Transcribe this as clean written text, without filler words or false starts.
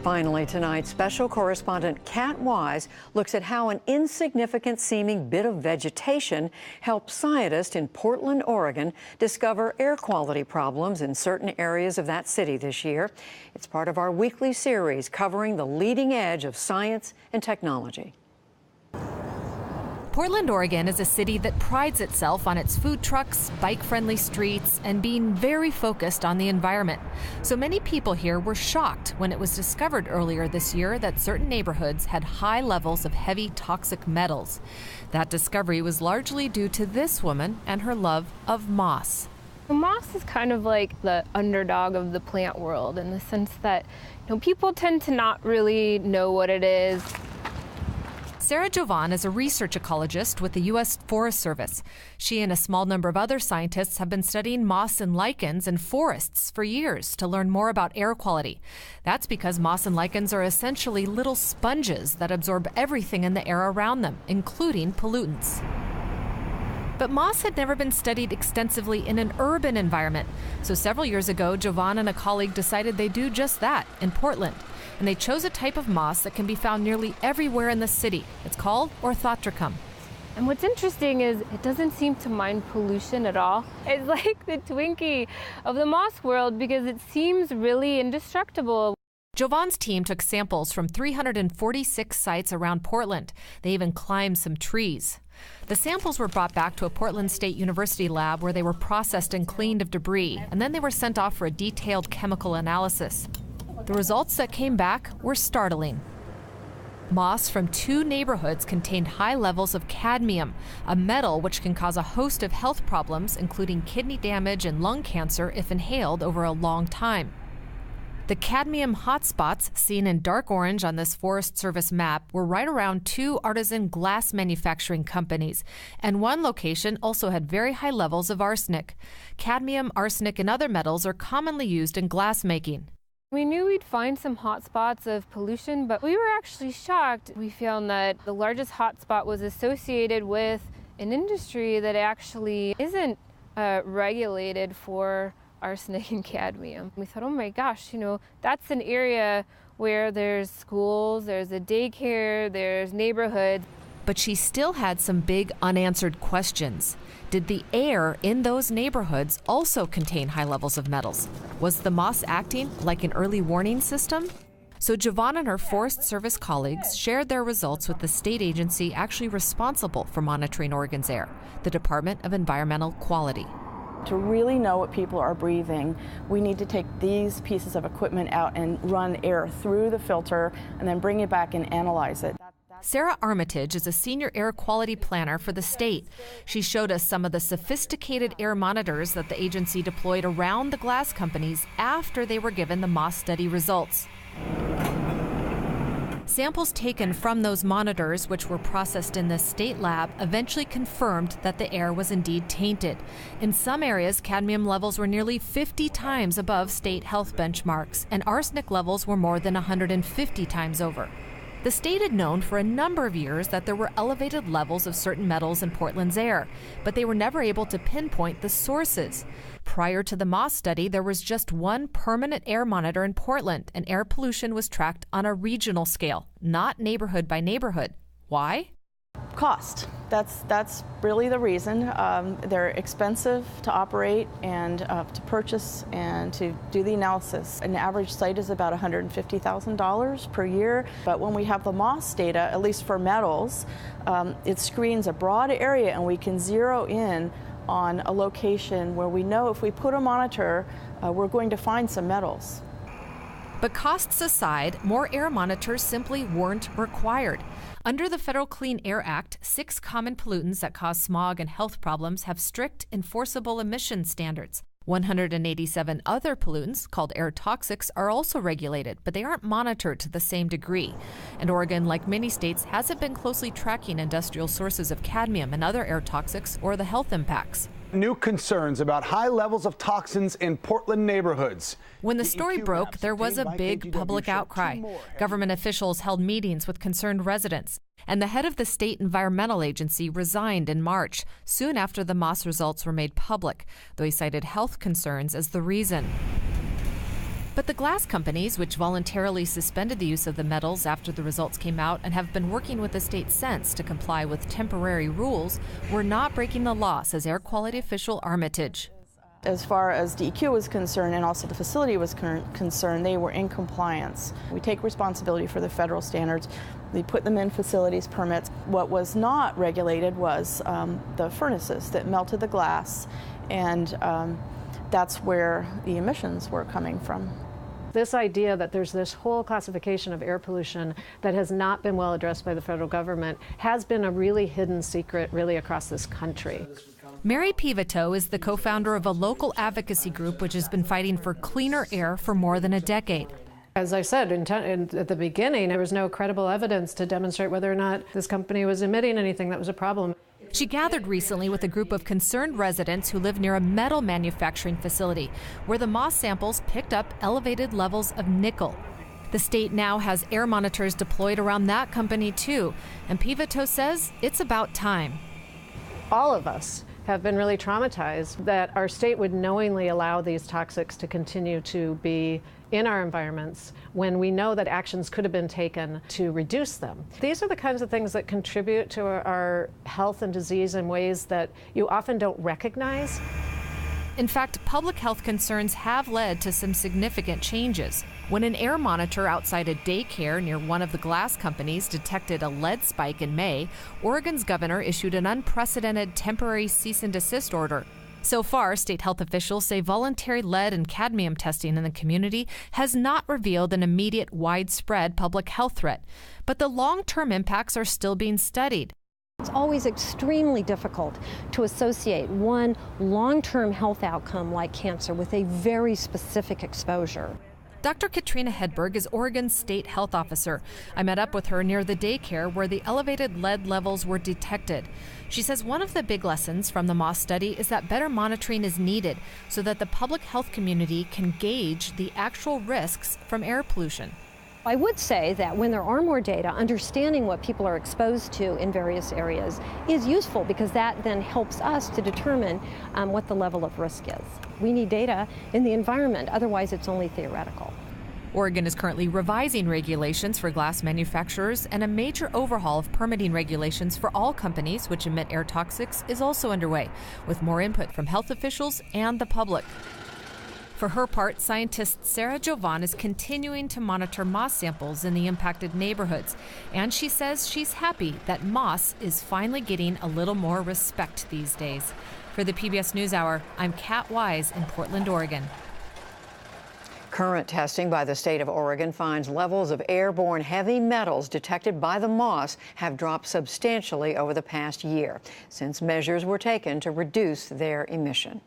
Finally tonight, special correspondent Kat Wise looks at how an insignificant-seeming bit of vegetation helped scientists in Portland, Oregon, discover air quality problems in certain areas of that city this year. It's part of our weekly series covering the leading edge of science and technology. Portland, Oregon is a city that prides itself on its food trucks, bike-friendly streets, and being very focused on the environment. So many people here were shocked when it was discovered earlier this year that certain neighborhoods had high levels of heavy toxic metals. That discovery was largely due to this woman and her love of moss. Moss is kind of like the underdog of the plant world in the sense that, people tend to not really know what it is. Sarah Jovan is a research ecologist with the U.S. Forest Service. She and a small number of other scientists have been studying moss and lichens in forests for years to learn more about air quality. That's because moss and lichens are essentially little sponges that absorb everything in the air around them, including pollutants. But moss had never been studied extensively in an urban environment. So several years ago, Jovan and a colleague decided they'd do just that in Portland. And they chose a type of moss that can be found nearly everywhere in the city. It's called orthotrichum. And what's interesting is it doesn't seem to mind pollution at all. It's like the Twinkie of the moss world because it seems really indestructible. Jovan's team took samples from 346 sites around Portland. They even climbed some trees. The samples were brought back to a Portland State University lab where they were processed and cleaned of debris, and then they were sent off for a detailed chemical analysis. The results that came back were startling. Moss from 2 neighborhoods contained high levels of cadmium, a metal which can cause a host of health problems, including kidney damage and lung cancer if inhaled over a long time. The cadmium hotspots, seen in dark orange on this Forest Service map, were right around 2 artisan glass manufacturing companies, and one location also had very high levels of arsenic. Cadmium, arsenic, and other metals are commonly used in glass making. We knew we'd find some hotspots of pollution, but we were actually shocked. We found that the largest hotspot was associated with an industry that actually isn't regulated for arsenic and cadmium. We thought, oh my gosh, that's an area where there's schools, there's a daycare, there's neighborhoods. But she still had some big unanswered questions. Did the air in those neighborhoods also contain high levels of metals? Was the moss acting like an early warning system? So Jovan and her Forest Service colleagues shared their results with the state agency actually responsible for monitoring Oregon's air, the Department of Environmental Quality. To really know what people are breathing, we need to take these pieces of equipment out and run air through the filter and then bring it back and analyze it. Sarah Armitage is a senior air quality planner for the state. She showed us some of the sophisticated air monitors that the agency deployed around the glass companies after they were given the moss study results. Samples taken from those monitors, which were processed in the state lab, eventually confirmed that the air was indeed tainted. In some areas, cadmium levels were nearly 50 times above state health benchmarks, and arsenic levels were more than 150 times over. The state had known for a number of years that there were elevated levels of certain metals in Portland's air, but they were never able to pinpoint the sources. Prior to the moss study, there was just one permanent air monitor in Portland, and air pollution was tracked on a regional scale, not neighborhood by neighborhood. Why? Cost. That's really the reason. They're expensive to operate and to purchase and to do the analysis. An average site is about $150,000 per year, but when we have the moss data, at least for metals, it screens a broad area and we can zero in on a location where we know if we put a monitor, we're going to find some metals. But costs aside, more air monitors simply weren't required. Under the Federal Clean Air Act, 6 common pollutants that cause smog and health problems have strict enforceable emission standards. 187 other pollutants, called air toxics, are also regulated, but they aren't monitored to the same degree. And Oregon, like many states, hasn't been closely tracking industrial sources of cadmium and other air toxics or the health impacts. New concerns about high levels of toxins in Portland neighborhoods. When the story broke, there was a big public outcry. Government officials held meetings with concerned residents, and the head of the state environmental agency resigned in March, soon after the moss results were made public, though he cited health concerns as the reason. But the glass companies, which voluntarily suspended the use of the metals after the results came out and have been working with the state since to comply with temporary rules, were not breaking the law, says air quality official Armitage. As far as DEQ was concerned and also the facility was concerned, they were in compliance. We take responsibility for the federal standards. We put them in facilities permits. What was not regulated was the furnaces that melted the glass, and that's where the emissions were coming from. This idea that there's this whole classification of air pollution that has not been well addressed by the federal government has been a really hidden secret really across this country. Mary Pivoto is the co-founder of a local advocacy group which has been fighting for cleaner air for more than a decade. As I said at the beginning, there was no credible evidence to demonstrate whether or not this company was emitting anything that was a problem. She gathered recently with a group of concerned residents who live near a metal manufacturing facility where the moss samples picked up elevated levels of nickel. The state now has air monitors deployed around that company too, and Pivoto says it's about time. All of us have been really traumatized that our state would knowingly allow these toxics to continue to be in our environments when we know that actions could have been taken to reduce them. These are the kinds of things that contribute to our health and disease in ways that you often don't recognize. In fact, public health concerns have led to some significant changes. When an air monitor outside a daycare near one of the glass companies detected a lead spike in May, Oregon's governor issued an unprecedented temporary cease and desist order. So far, state health officials say voluntary lead and cadmium testing in the community has not revealed an immediate widespread public health threat, but the long-term impacts are still being studied. It's always extremely difficult to associate one long-term health outcome like cancer with a very specific exposure. Dr. Katrina Hedberg is Oregon's state health officer. I met up with her near the daycare where the elevated lead levels were detected. She says one of the big lessons from the Moss study is that better monitoring is needed so that the public health community can gauge the actual risks from air pollution. I would say that when there are more data, understanding what people are exposed to in various areas is useful because that then helps us to determine what the level of risk is. We need data in the environment, otherwise it's only theoretical. Oregon is currently revising regulations for glass manufacturers, and a major overhaul of permitting regulations for all companies which emit air toxics is also underway, with more input from health officials and the public. For her part, scientist Sarah Jovan is continuing to monitor moss samples in the impacted neighborhoods, and she says she's happy that moss is finally getting a little more respect these days. For the PBS NewsHour, I'm Kat Wise in Portland, Oregon. Current testing by the state of Oregon finds levels of airborne heavy metals detected by the moss have dropped substantially over the past year, since measures were taken to reduce their emission.